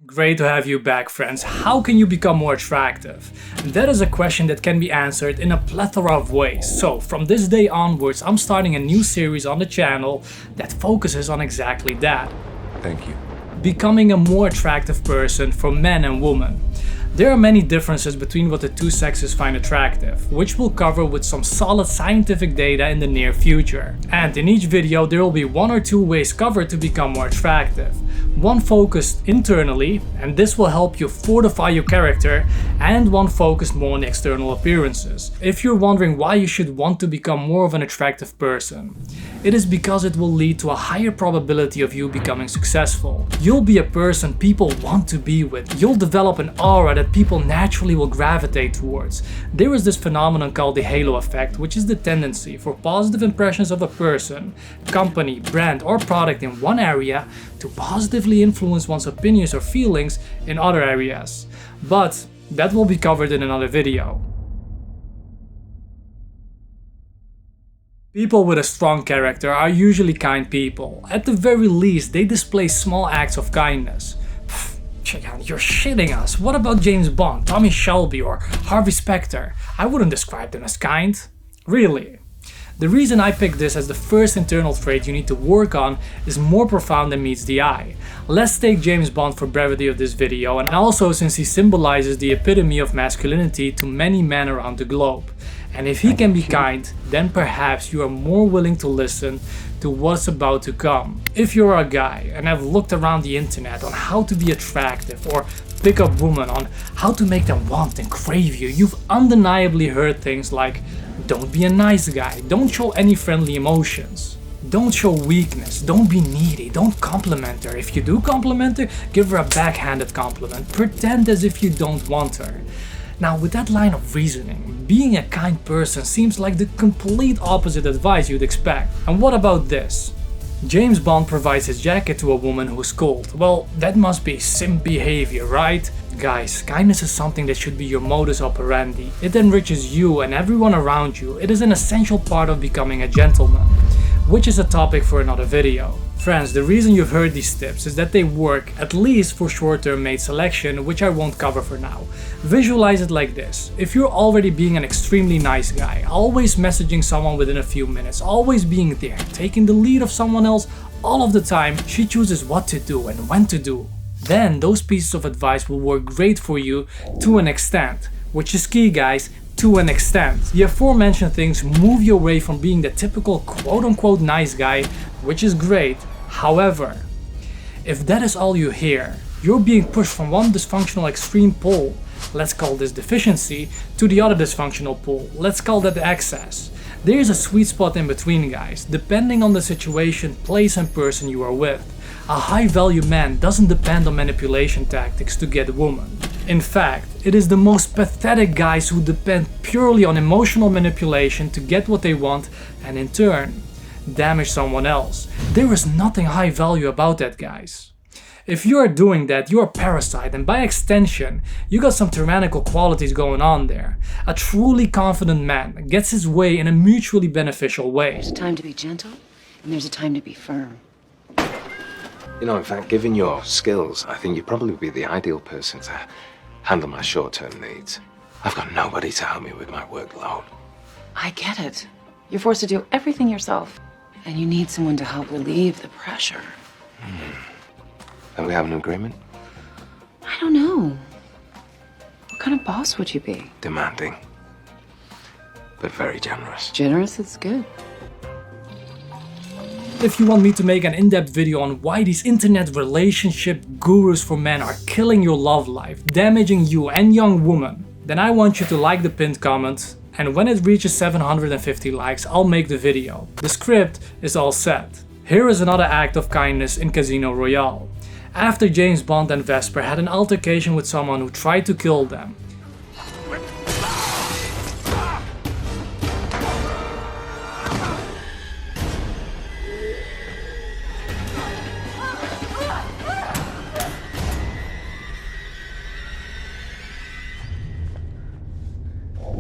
Great to have you back, friends. How can you become more attractive? That is a question that can be answered in a plethora of ways. So, from this day onwards, I'm starting a new series on the channel that focuses on exactly that. Thank you. Becoming a more attractive person for men and women. There are many differences between what the two sexes find attractive, which we'll cover with some solid scientific data in the near future. And in each video there will be one or two ways covered to become more attractive. One focused internally, and this will help you fortify your character, and one focused more on external appearances. If you're wondering why you should want to become more of an attractive person, it is because it will lead to a higher probability of you becoming successful. You'll be a person people want to be with. You'll develop an aura that people naturally will gravitate towards. There is this phenomenon called the halo effect, which is the tendency for positive impressions of a person, company, brand or product in one area to positively influence one's opinions or feelings in other areas. But that will be covered in another video. People with a strong character are usually kind people. At the very least, they display small acts of kindness. You're shitting us. What about James Bond, Tommy Shelby or Harvey Specter? I wouldn't describe them as kind. Really. The reason I picked this as the first internal trait you need to work on is more profound than meets the eye. Let's take James Bond for brevity of this video, and also since he symbolizes the epitome of masculinity to many men around the globe. And if he can be kind, then perhaps you are more willing to listen to what's about to come. If you're a guy and have looked around the internet on how to be attractive or pick up women, on how to make them want and crave you, you've undeniably heard things like, don't be a nice guy, don't show any friendly emotions, don't show weakness, don't be needy, don't compliment her. If you do compliment her, give her a backhanded compliment, pretend as if you don't want her. Now, with that line of reasoning, being a kind person seems like the complete opposite advice you'd expect. And what about this? James Bond provides his jacket to a woman who's cold. Well, that must be simp behavior, right? Guys, kindness is something that should be your modus operandi. It enriches you and everyone around you. It is an essential part of becoming a gentleman, which is a topic for another video. Friends, the reason you've heard these tips is that they work, at least for short-term mate selection, which I won't cover for now. Visualize it like this. If you're already being an extremely nice guy, always messaging someone within a few minutes, always being there, taking the lead of someone else all of the time, she chooses what to do and when to do. Then those pieces of advice will work great for you to an extent, which is key, guys. To an extent. The aforementioned things move you away from being the typical quote-unquote nice guy, which is great. However, if that is all you hear, you're being pushed from one dysfunctional extreme pole, let's call this deficiency, to the other dysfunctional pole, let's call that excess. There is a sweet spot in between, guys, depending on the situation, place and person you are with. A high-value man doesn't depend on manipulation tactics to get a woman. In fact, it is the most pathetic guys who depend purely on emotional manipulation to get what they want and in turn, damage someone else. There is nothing high value about that, guys. If you are doing that, you are a parasite, and by extension, you got some tyrannical qualities going on there. A truly confident man gets his way in a mutually beneficial way. There's a time to be gentle, and there's a time to be firm. You know, in fact, given your skills, I think you'd probably be the ideal person to handle my short-term needs. I've got nobody to help me with my workload. I get it. You're forced to do everything yourself, and you need someone to help relieve the pressure. Then we have an agreement? I don't know. What kind of boss would you be? Demanding, but very generous. Generous is good. If you want me to make an in-depth video on why these internet relationship gurus for men are killing your love life, damaging you and young women, then I want you to like the pinned comment, and when it reaches 750 likes, I'll make the video. The script is all set. Here is another act of kindness in Casino Royale. After James Bond and Vesper had an altercation with someone who tried to kill them,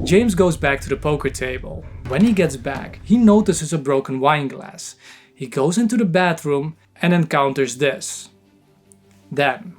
James goes back to the poker table. When he gets back, he notices a broken wine glass. He goes into the bathroom and encounters this. Then,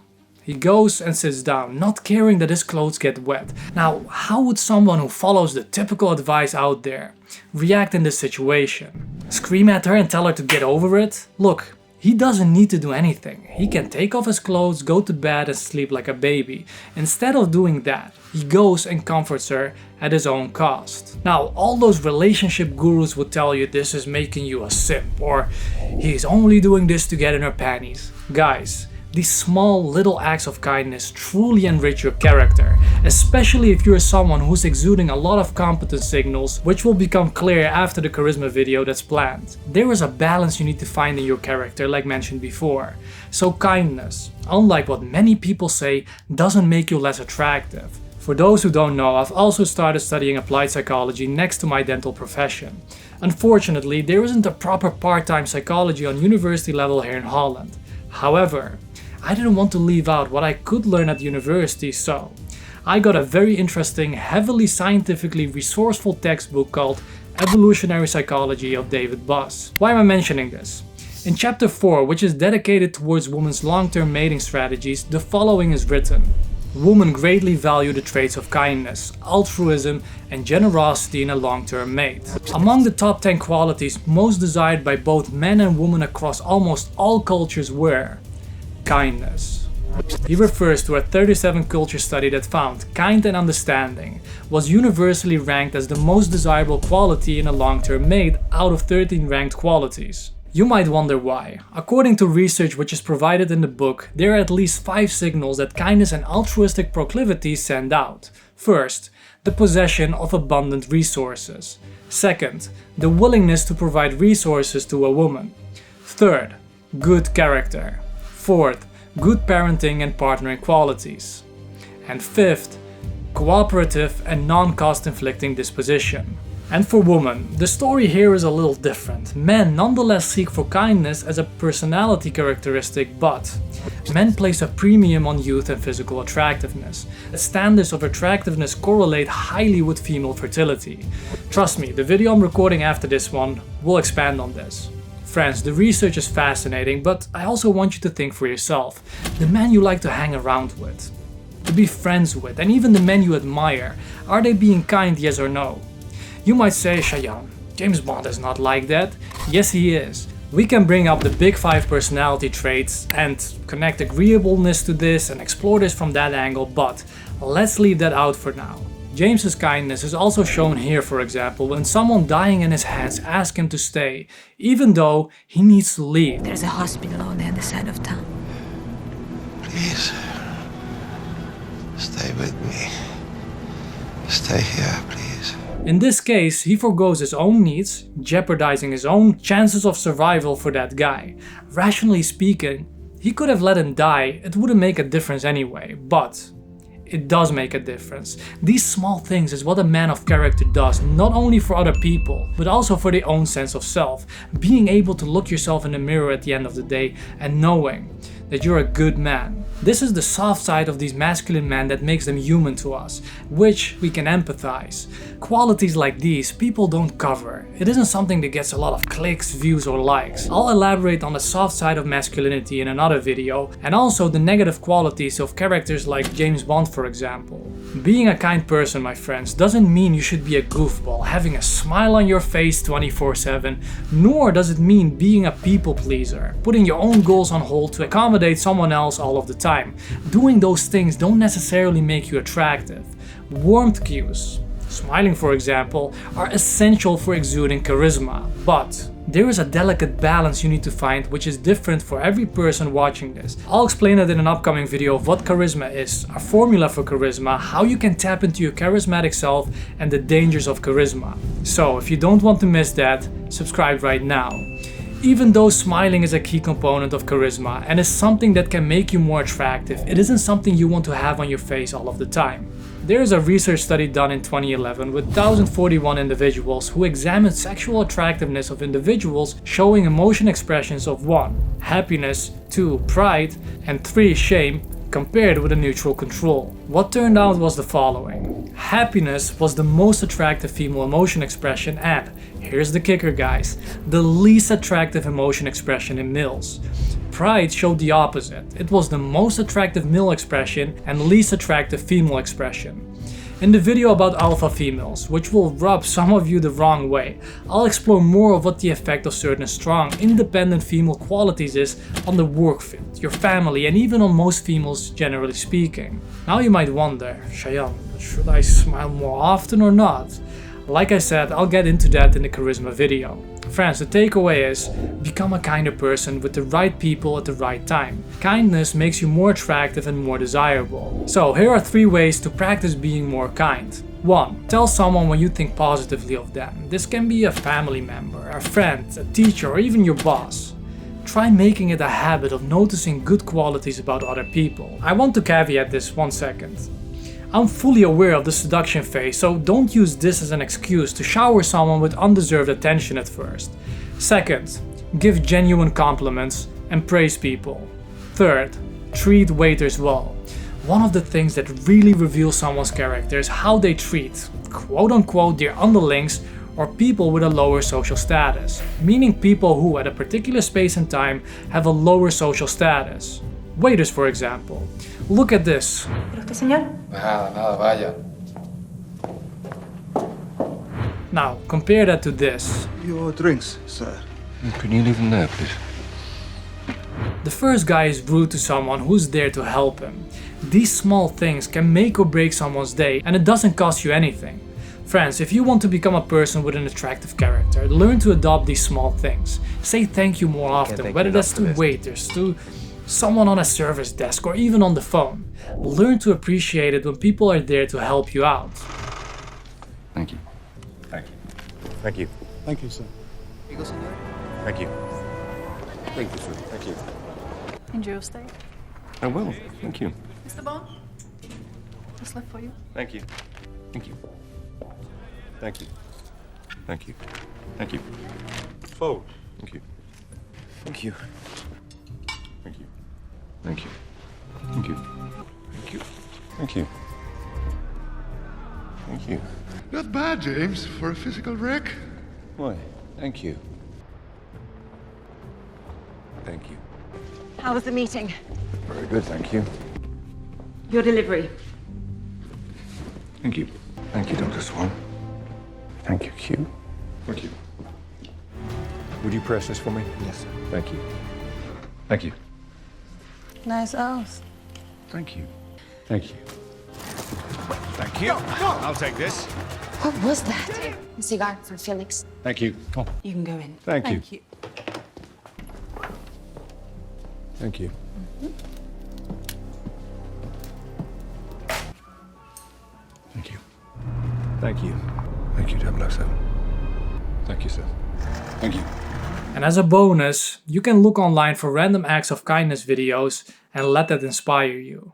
He goes and sits down, not caring that his clothes get wet. Now, how would someone who follows the typical advice out there react in this situation? Scream at her and tell her to get over it? Look, he doesn't need to do anything. He can take off his clothes, go to bed and sleep like a baby. Instead of doing that, he goes and comforts her at his own cost. Now, all those relationship gurus would tell you this is making you a simp, or he's only doing this to get in her panties. Guys, these small little acts of kindness truly enrich your character, especially if you're someone who's exuding a lot of competence signals, which will become clear after the charisma video that's planned. There is a balance you need to find in your character, like mentioned before. So kindness, unlike what many people say, doesn't make you less attractive. For those who don't know, I've also started studying applied psychology next to my dental profession. Unfortunately, there isn't a proper part-time psychology on university level here in Holland. However, I didn't want to leave out what I could learn at university, so I got a very interesting, heavily scientifically resourceful textbook called Evolutionary Psychology of David Buss. Why am I mentioning this? In chapter 4, which is dedicated towards women's long-term mating strategies, the following is written. Women greatly value the traits of kindness, altruism, and generosity in a long-term mate. Among the top 10 qualities most desired by both men and women across almost all cultures were kindness. He refers to a 37 culture study that found kind and understanding was universally ranked as the most desirable quality in a long-term mate out of 13 ranked qualities. You might wonder why. According to research which is provided in the book, there are at least 5 signals that kindness and altruistic proclivities send out. First, the possession of abundant resources. Second, the willingness to provide resources to a woman. Third, good character. Fourth, good parenting and partnering qualities. And fifth, cooperative and non-cost inflicting disposition. And for women, the story here is a little different. Men nonetheless seek for kindness as a personality characteristic, but men place a premium on youth and physical attractiveness. The standards of attractiveness correlate highly with female fertility. Trust me, the video I'm recording after this one will expand on this. Friends, the research is fascinating, but I also want you to think for yourself. The men you like to hang around with, to be friends with, and even the men you admire, are they being kind, yes or no? You might say, Shayan, James Bond is not like that. Yes, he is. We can bring up the big 5 personality traits and connect agreeableness to this and explore this from that angle, but let's leave that out for now. James's kindness is also shown here, for example, when someone dying in his hands asks him to stay, even though he needs to leave. There's a hospital on the other side of town. Please, stay with me. Stay here, please. In this case, he forgoes his own needs, jeopardizing his own chances of survival for that guy. Rationally speaking, he could have let him die, it wouldn't make a difference anyway, but it does make a difference. These small things is what a man of character does, not only for other people, but also for their own sense of self. Being able to look yourself in the mirror at the end of the day and knowing that you're a good man. This is the soft side of these masculine men that makes them human to us, which we can empathize. Qualities like these people don't cover. It isn't something that gets a lot of clicks, views or likes. I'll elaborate on the soft side of masculinity in another video, and also the negative qualities of characters like James Bond, for example. Being a kind person, my friends, doesn't mean you should be a goofball, having a smile on your face 24/7, nor does it mean being a people pleaser, putting your own goals on hold to accommodate someone else all of the time. Doing those things don't necessarily make you attractive. Warmth cues, smiling for example, are essential for exuding charisma, but there is a delicate balance you need to find which is different for every person watching this. I'll explain it in an upcoming video of what charisma is, a formula for charisma, how you can tap into your charismatic self, and the dangers of charisma. So if you don't want to miss that, subscribe right now. Even though smiling is a key component of charisma and is something that can make you more attractive, it isn't something you want to have on your face all of the time. There is a research study done in 2011 with 1,041 individuals who examined sexual attractiveness of individuals showing emotion expressions of 1. Happiness, 2. Pride, and 3. Shame, compared with a neutral control. What turned out was the following. Happiness was the most attractive female emotion expression and, here's the kicker guys, the least attractive emotion expression in males. pride showed the opposite. It was the most attractive male expression and least attractive female expression. In the video about alpha females, which will rub some of you the wrong way, I'll explore more of what the effect of certain strong, independent female qualities is on the work fit, your family, and even on most females generally speaking. Now you might wonder, Cheyenne, should I smile more often or not? Like I said, I'll get into that in the charisma video. Friends, the takeaway is, become a kinder person with the right people at the right time. Kindness makes you more attractive and more desirable. So here are 3 ways to practice being more kind. 1. Tell someone when you think positively of them. This can be a family member, a friend, a teacher, or even your boss. Try making it a habit of noticing good qualities about other people. I want to caveat this 1 second. I'm fully aware of the seduction phase, so don't use this as an excuse to shower someone with undeserved attention at first. 2nd, give genuine compliments and praise people. 3rd, treat waiters well. One of the things that really reveals someone's character is how they treat, quote unquote, their underlings or people with a lower social status, meaning people who at a particular space and time have a lower social status. Waiters, for example. Look at this. Nada, vaya. Now, compare that to this. Your drinks, sir. Can you leave them there, please? The first guy is rude to someone who's there to help him. These small things can make or break someone's day, and it doesn't cost you anything. Friends, if you want to become a person with an attractive character, learn to adopt these small things. Say thank you more often, whether that's to waiters, to someone on a service desk, or even on the phone. Learn to appreciate it when people are there to help you out. Thank you. Thank you. Thank you. Thank you, sir. Thank you. Thank you, sir. Thank you. Enjoy your stay. I will. Thank you. Mr. Bond, what's left for you? Thank you. Thank you. Thank you. Thank you. Thank you. Forward. Thank you. Thank you. Thank you. Thank you. Thank you. Thank you. Thank you. Thank you. Not bad, James, for a physical wreck. Why? Thank you. Thank you. How was the meeting? Very good, thank you. Your delivery. Thank you. Thank you, Dr. Swan. Thank you, Q. Thank you. Would you press this for me? Yes, sir. Thank you. Thank you. Nice house. Thank you. Thank you. Thank you. I'll take this. What was that? A cigar for Felix. Thank you. Oh, You can go in. thank you. Thank you. Thank you. Thank you. Thank you. Thank you, 007. Thank you, sir. Thank you. And as a bonus, you can look online for random acts of kindness videos and let that inspire you.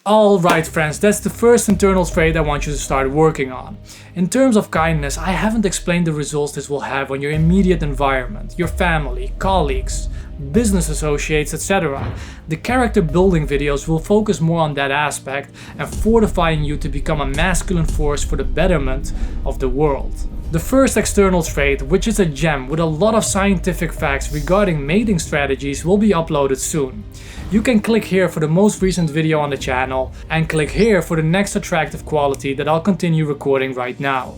Alright friends, that's the first internal trait I want you to start working on. In terms of kindness, I haven't explained the results this will have on your immediate environment, your family, colleagues, business associates, etc. The character building videos will focus more on that aspect and fortifying you to become a masculine force for the betterment of the world. The first external trait, which is a gem with a lot of scientific facts regarding mating strategies, will be uploaded soon. You can click here for the most recent video on the channel and click here for the next attractive quality that I'll continue recording right now.